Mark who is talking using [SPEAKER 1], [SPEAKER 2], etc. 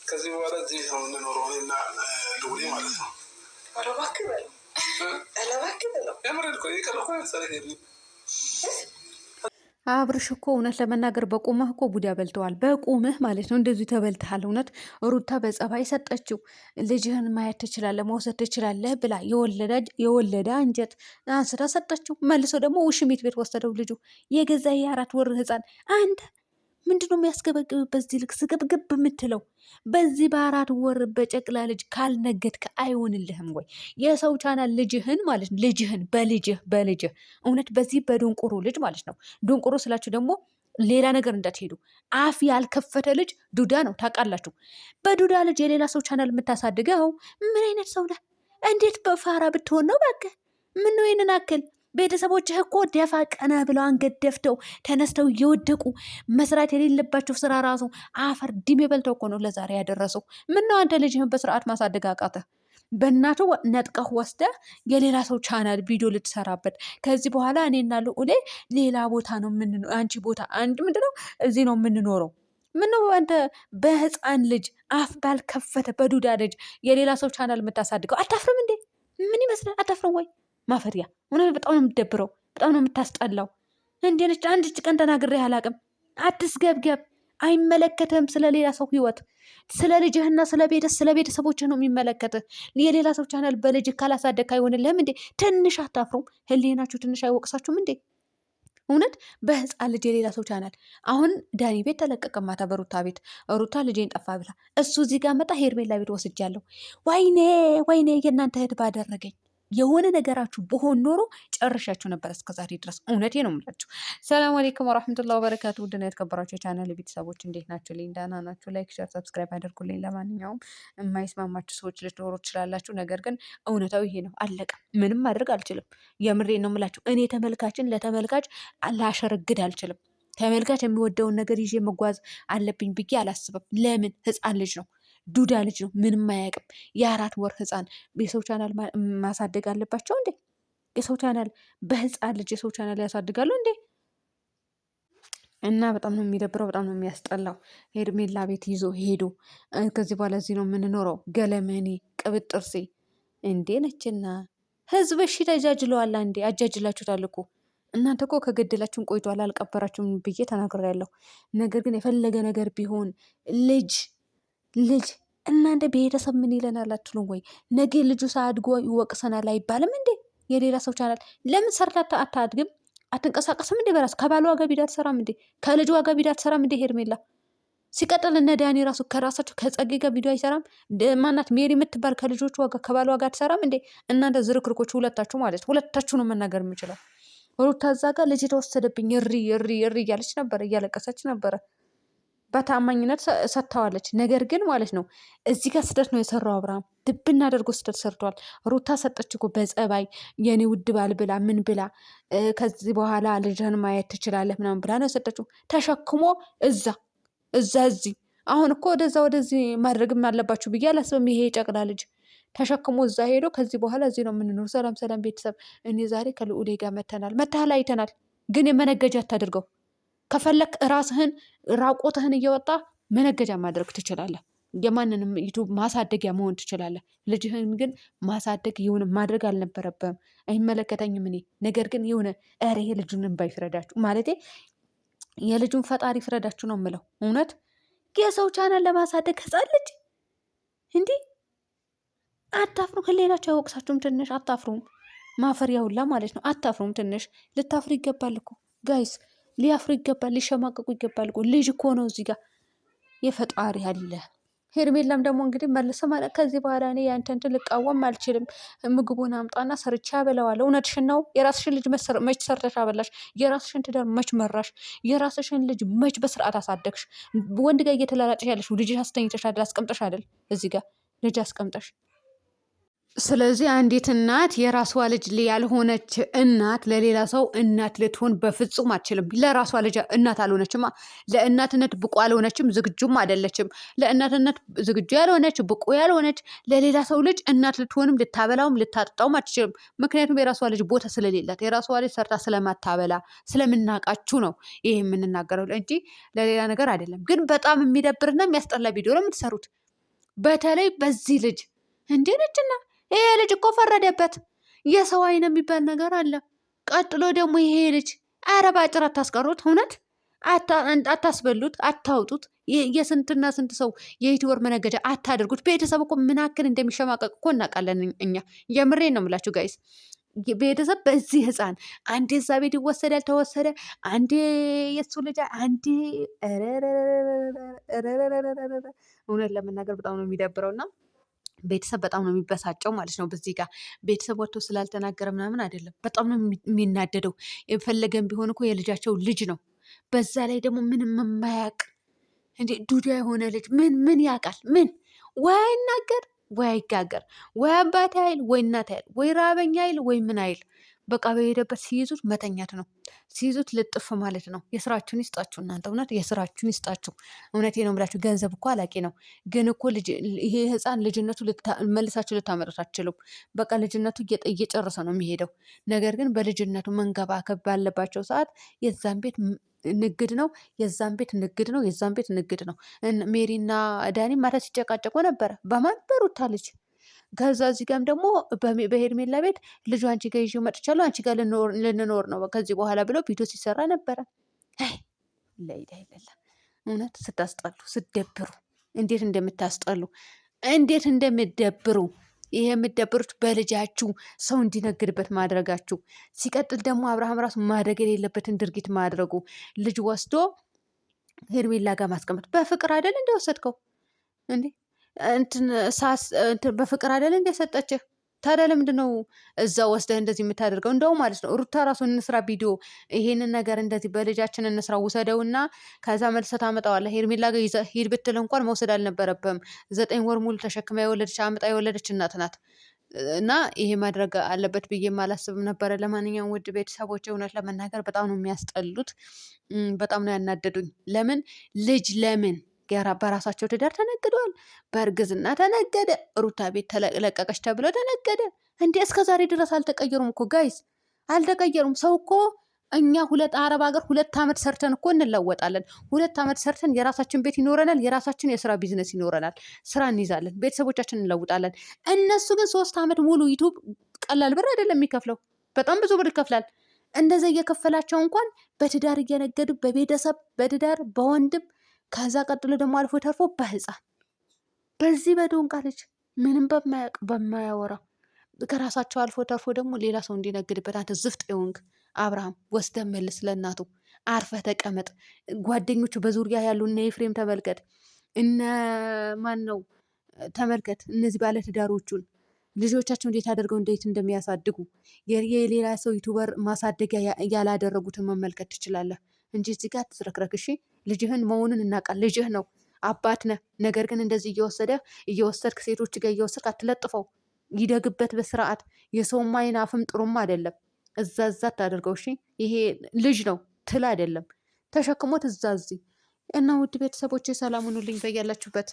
[SPEAKER 1] ከዚህ በኋላ እዚህ ነው የምንኖረው እና ልውሌ ማለት ነው። ኧረ እባክህ በለው፣ ኧረ እባክህ በለው። የምሬን እኮ የቀረኩ መሰለኝ።
[SPEAKER 2] አብርሽ እኮ እውነት ለመናገር በቁምህ እኮ ቡዳ በልተዋል። በቁምህ ማለት ነው። እንደዚሁ ተበልተሃል። እውነት ሩታ በጸባይ ሰጠችው። ልጅህን ማየት ትችላለህ፣ መውሰድ ትችላለህ ብላ የወለደ አንጀት አንስታ ሰጠችው። መልሶ ደግሞ ውሽሚት ቤት ወሰደው ልጁ የገዛ የ4 ወር ህፃን። አንተ ምንድነው የሚያስገበግብ? በዚህ ልክ ስገብግብ የምትለው በዚህ በ4 ወር በጨቅላ ልጅ ካልነገድክ አይሆንልህም ወይ? የሰው ቻናል ልጅህን ማለት ነው ልጅህን በልጅህ እውነት በዚህ በድንቁሩ ልጅ ማለት ነው። ድንቁሩ ስላችሁ ደግሞ ሌላ ነገር እንዳትሄዱ። አፍ ያልከፈተ ልጅ ዱዳ ነው ታውቃላችሁ። በዱዳ ልጅ የሌላ ሰው ቻናል የምታሳድገው ምን አይነት ሰው ነህ? እንዴት በፋራ ብትሆን ነው? እባክህ ምን ነው ይህንን አክል ቤተሰቦችህ እኮ ደፋ ቀና ብለው አንገት ደፍተው ተነስተው እየወደቁ መስራት የሌለባቸው ስራ ራሱ አፈር ድሜ በልተው እኮ ነው ለዛሬ ያደረሰው። ምን ነው አንተ ልጅህን በስርዓት ማሳደግ አቃተህ? በእናቱ ነጥቀህ ወስደህ የሌላ ሰው ቻናል ቪዲዮ ልትሰራበት። ከዚህ በኋላ እኔና ልዑሌ ሌላ ቦታ ነው አንቺ ቦታ አንድ ምንድነው እዚህ ነው የምንኖረው። ምነው አንተ በህፃን ልጅ አፍ ባልከፈተ በዱዳ ልጅ የሌላ ሰው ቻናል የምታሳድገው? አታፍርም እንዴ? ምን ይመስላል? አታፍርም ወይ? ማፈሪያ ሆነ። በጣም ነው የምትደብረው። በጣም ነው የምታስጠላው። እንዴ ነች? አንድ ቀን ተናግሬ አላቅም። አትስገብገብ። አይመለከትህም ስለ ሌላ ሰው ህይወት። ስለ ልጅህና ስለ ቤተሰቦችህ ነው የሚመለከትህ። የሌላ ሰው ቻናል በልጅህ ካላሳደግ አይሆንልህም እንዴ? ትንሽ አታፍሩም? ህሊናችሁ ትንሽ አይወቅሳችሁም እንዴ? እውነት በህፃን ልጅ የሌላ ሰው ቻናል። አሁን ዳኒ ቤት ተለቀቀ ማታ በሩታ ቤት። ሩታ ልጄን ጠፋ ብላ እሱ እዚህ ጋር መጣ። ሄርሜላ ቤት ወስጃለሁ። ወይኔ የእናንተ እህት ባደረገኝ የሆነ ነገራችሁ በሆን ኖሮ ጨርሻችሁ ነበር እስከዛሬ ድረስ። እውነቴ ነው የምላችሁ። ሰላም አለይኩም ወራህመቱላሂ ወበረካቱ። ውድና የተከበራችሁ የቻናል ቤተሰቦች እንዴት ናችሁ? ልኝ ደህና ናችሁ? ላይክ፣ ሼር፣ ሰብስክራይብ አድርጉልኝ። ለማንኛውም የማይስማማችሁ ሰዎች ልትኖሩ ትችላላችሁ። ነገር ግን እውነታው ይሄ ነው። አለቀ። ምንም ማድረግ አልችልም። የምሬ ነው የምላችሁ። እኔ ተመልካችን ለተመልካች ላሸረግድ አልችልም። ተመልካች የሚወደውን ነገር ይዤ መጓዝ አለብኝ ብዬ አላስብም። ለምን? ህፃን ልጅ ነው፣ ዱዳ ልጅ ነው፣ ምንም አያውቅም። የ4 ወር ህፃን የሰው ቻናል ማሳደግ አለባቸው እንዴ? የሰው ቻናል በህፃን ልጅ የሰው ቻናል ያሳድጋሉ እንዴ? እና በጣም ነው የሚደብረው፣ በጣም ነው የሚያስጠላው። ሄርሜላ ቤት ይዞ ሄዶ ከዚህ በኋላ እዚህ ነው የምንኖረው። ገለመኔ ቅብጥርሴ እንዴ ነችና ህዝብ እሺ ተጃጅለዋል። እንዴ አጃጅላችሁታል እኮ እናንተ እኮ ከገደላችሁን ቆይቷል፣ አልቀበራችሁም ብዬ ተናግሬያለሁ። ነገር ግን የፈለገ ነገር ቢሆን ልጅ እናንተ ቤተሰብ ምን ይለናል አትሉም ወይ? ነገ ልጁ ሳያድጎ ይወቅሰናል አይባልም እንዴ? የሌላ ሰው ቻናል ለምን ሰርታ አታድግም? አትንቀሳቀስም እንዴ? በራስ ከባሏ ጋር ቢዳ አትሰራም እንዴ? ከልጇ ጋር ቢዳ አትሰራም እንዴ? ሄርሜላ ሲቀጥል እነ ዳኒ ራሱ ከራሳቸው ከጸጌ ጋር ቪዲዮ አይሰራም? ማናት ሜሪ የምትባል ከልጆቹ ጋር ከባሏ ጋር አትሰራም እንዴ? እናንተ ዝርክርኮች ሁለታችሁ ማለት ሁለታችሁ ነው መናገር የምችለው። ሩታ እዛ ጋር ልጅ የተወሰደብኝ እሪ እያለች ነበረ፣ እያለቀሰች ነበረ። በታማኝነት ሰጥተዋለች። ነገር ግን ማለት ነው እዚህ ጋር ስህተት ነው የሰራው አብርሃም። ድብና አድርጎ ስህተት ሰርቷል። ሩታ ሰጠች እኮ በጸባይ የኔ ውድ ባል ብላ ምን ብላ ከዚህ በኋላ ልጅህን ማየት ትችላለህ ምናምን ብላ ነው የሰጠችው። ተሸክሞ እዚህ አሁን እኮ ወደዚህ ማድረግም አለባችሁ ብዬ አላስብም። ይሄ ጨቅላ ልጅ ተሸክሞ እዛ ሄዶ ከዚህ በኋላ እዚህ ነው የምንኖር። ሰላም ቤተሰብ፣ እኔ ዛሬ ከልዑሌ ጋር መተሃል አይተናል። ግን የመነገጃ አታድርገው። ከፈለክ ራስህን ራቆትህን እየወጣ መነገጃ ማድረግ ትችላለህ። የማንንም ዩቱብ ማሳደጊያ መሆን ትችላለህ። ልጅህን ግን ማሳደግ የሆነ ማድረግ አልነበረብህም። አይመለከተኝም እኔ። ነገር ግን የሆነ ይሄ ልጁን እንባይ ፍረዳችሁ ማለቴ የልጁን ፈጣሪ ፍረዳችሁ ነው የምለው። እውነት የሰው ቻናል ለማሳደግ ህፃን ልጅ እንዲህ አታፍሩም? ህሌናቸው አይወቅሳችሁም? ትንሽ አታፍሩም? ማፈሪያ ሁላ ማለት ነው። አታፍሩም? ትንሽ ልታፍሩ ይገባል እኮ ጋይስ። ሊያፍሩ ይገባል፣ ሊሸማቀቁ ይገባል እኮ። ልጅ እኮ ነው እዚህ ጋር የፈጣሪ አለ። ሄርሜላም ደግሞ እንግዲህ መልሰ ማለት ከዚህ በኋላ እኔ ያንተን ልቃወም አልችልም፣ ምግቡን አምጣና ሰርቻ አበላዋለሁ። እውነትሽን ነው። የራስሽን ልጅ መች ሰርተሽ አበላሽ? የራስሽን ትዳር መች መራሽ? የራስሽን ልጅ መች በስርዓት አሳደግሽ? ወንድ ጋር እየተላላጭሽ ያለሽ ልጅ አስተኝተሽ አይደል? አስቀምጠሽ አይደል? እዚህ ጋር ልጅ አስቀምጠሽ። ስለዚህ አንዲት እናት የራሷ ልጅ ያልሆነች እናት ለሌላ ሰው እናት ልትሆን በፍጹም አትችልም። ለራሷ ልጅ እናት አልሆነችማ። ለእናትነት ብቁ አልሆነችም፣ ዝግጁም አይደለችም። ለእናትነት ዝግጁ ያልሆነች ብቁ ያልሆነች ለሌላ ሰው ልጅ እናት ልትሆንም ልታበላውም ልታጠጣውም አትችልም። ምክንያቱም የራሷ ልጅ ቦታ ስለሌላት፣ የራሷ ልጅ ሰርታ ስለማታበላ ስለምናቃችሁ ነው ይሄ የምንናገረው እንጂ ለሌላ ነገር አይደለም። ግን በጣም የሚደብርና የሚያስጠላ ቪዲዮ ነው የምትሰሩት። በተለይ በዚህ ልጅ እንዴ ነችና ይሄ ልጅ እኮ ፈረደበት። የሰው አይን የሚባል ነገር አለ። ቀጥሎ ደግሞ ይሄ ልጅ ኧረ ባጭር አታስቀሩት፣ እውነት አታስበሉት፣ አታውጡት። የስንትና ስንት ሰው የዩቲዩበር መነገጃ አታደርጉት። ቤተሰብ እኮ ምን ያክል እንደሚሸማቀቅ እኮ እናውቃለን እኛ። የምሬን ነው የምላችሁ ጋይስ። ቤተሰብ በዚህ ህፃን አንዴ እዛ ቤት ይወሰዳል ተወሰደ፣ አንዴ የሱ ልጅ አንዴ እውነት ለመናገር በጣም ነው የሚደብረው እና ቤተሰብ በጣም ነው የሚበሳጨው ማለት ነው። በዚህ ጋር ቤተሰብ ወጥቶ ስላልተናገረ ምናምን አይደለም፣ በጣም ነው የሚናደደው። የፈለገን ቢሆን እኮ የልጃቸው ልጅ ነው። በዛ ላይ ደግሞ ምንም የማያውቅ እንዴ ዱዳ የሆነ ልጅ ምን ያውቃል? ምን ወይ አይናገር ወይ አይጋገር ወይ አባት አይል ወይ እናት አይል ወይ ራበኛ አይል ወይ ምን አይል። በቃ በሄደበት ሲይዙት መተኛት ነው፣ ሲይዙት ልጥፍ ማለት ነው። የስራችሁን ይስጣችሁ እናንተ፣ እውነት የስራችሁን ይስጣችሁ። እውነቴ ነው ብላችሁ። ገንዘብ እኮ አላቂ ነው፣ ግን እኮ ይሄ ህፃን ልጅነቱ መልሳችሁ ልታመጡት አትችሉም። በቃ ልጅነቱ እየጨረሰ ነው የሚሄደው። ነገር ግን በልጅነቱ መንከባከብ ባለባቸው ሰዓት የዛን ቤት ንግድ ነው፣ የዛን ቤት ንግድ ነው፣ የዛን ቤት ንግድ ነው። ሜሪና ዳኒ ማታ ሲጨቃጨቁ ነበረ። በማን በሩታ ልጅ። ከዛ እዚህ ጋርም ደግሞ በሄርሜላ ቤት ልጁ አንቺ ጋር ይዤው መጥቻለሁ፣ አንቺ ጋር ልንኖር ነው ከዚህ በኋላ ብለው ቪዲዮ ሲሰራ ነበረ። ለይዳ ይለላ እውነት ስታስጠሉ፣ ስደብሩ፣ እንዴት እንደምታስጠሉ፣ እንዴት እንደምደብሩ። ይሄ የምደብሩት በልጃችሁ ሰው እንዲነግድበት ማድረጋችሁ። ሲቀጥል ደግሞ አብርሃም ራሱ ማድረግ የሌለበትን ድርጊት ማድረጉ፣ ልጅ ወስዶ ሄርሜላ ጋር ማስቀመጥ። በፍቅር አይደል እንደወሰድከው እንዴ? በፍቅር አይደል እንደሰጠችህ? ታዲያ ለምንድን ነው እዛ ወስደህ እንደዚህ የምታደርገው? እንደው ማለት ነው ሩታ ራሱ እንስራ ቪዲዮ፣ ይሄንን ነገር እንደዚህ በልጃችን እንስራ፣ ውሰደውና ከዛ መልሰህ ታመጣዋለህ። ሄርሜላ ጋር ይዘህ ሂድ ብትል እንኳን መውሰድ አልነበረብህም። 9 ወር ሙሉ ተሸክማ የወለደች አምጣ የወለደች እናት ናት። እና ይሄ ማድረግ አለበት ብዬ አላስብም ነበረ። ለማንኛውም ውድ ቤተሰቦች እውነት ለመናገር በጣም ነው የሚያስጠሉት፣ በጣም ነው ያናደዱኝ። ለምን በራሳቸው ትዳር ተነግደዋል። በእርግዝና ተነገደ። ሩታ ቤት ተለቀቀች ተብሎ ተነገደ። እንዴ እስከ ዛሬ ድረስ አልተቀየሩም እኮ ጋይስ፣ አልተቀየሩም። ሰው እኮ እኛ አረብ ሀገር 2 ዓመት ሰርተን እኮ እንለወጣለን። 2 ዓመት ሰርተን የራሳችን ቤት ይኖረናል፣ የራሳችን የስራ ቢዝነስ ይኖረናል፣ ስራ እንይዛለን፣ ቤተሰቦቻችን እንለውጣለን። እነሱ ግን 3 ዓመት ሙሉ ዩቱብ ቀላል ብር አይደለም የሚከፍለው፣ በጣም ብዙ ብር ይከፍላል። እንደዛ እየከፈላቸው እንኳን በትዳር እየነገዱ በቤተሰብ በትዳር በወንድም ከዛ ቀጥሎ ደግሞ አልፎ ተርፎ በህፃን በዚህ በዶንቃ ልጅ ምንም በማያውቅ በማያወራ ከራሳቸው አልፎ ተርፎ ደግሞ ሌላ ሰው እንዲነግድበት። አንተ ዝፍጥ የሆንክ አብርሃም ወስደህ መልስ ለእናቱ፣ አርፈህ ተቀመጥ። ጓደኞቹ በዙሪያ ያሉ እነ ኤፍሬም ተመልከት፣ እነ ማን ነው ተመልከት፣ እነዚህ ባለትዳሮቹን ልጆቻቸው እንዴት አድርገው እንዴት እንደሚያሳድጉ የሌላ ሰው ዩቱበር ማሳደጊያ ያላደረጉትን መመልከት ትችላለህ እንጂ እዚህ ጋር ትዝረክረክ። እሺ ልጅህን መሆኑን እናውቃል። ልጅህ ነው፣ አባት ነህ። ነገር ግን እንደዚህ እየወሰድክ ሴቶች ጋር እየወሰድክ አትለጥፈው። ይደግበት በስርዓት። የሰውም አይን አፍም ጥሩም አይደለም። እዛ ታደርገው። እሺ ይሄ ልጅ ነው፣ ትል አይደለም። ተሸክሞት እዛ እዚህ እና ውድ ቤተሰቦች ሰላም ሁኑልኝ በያላችሁበት።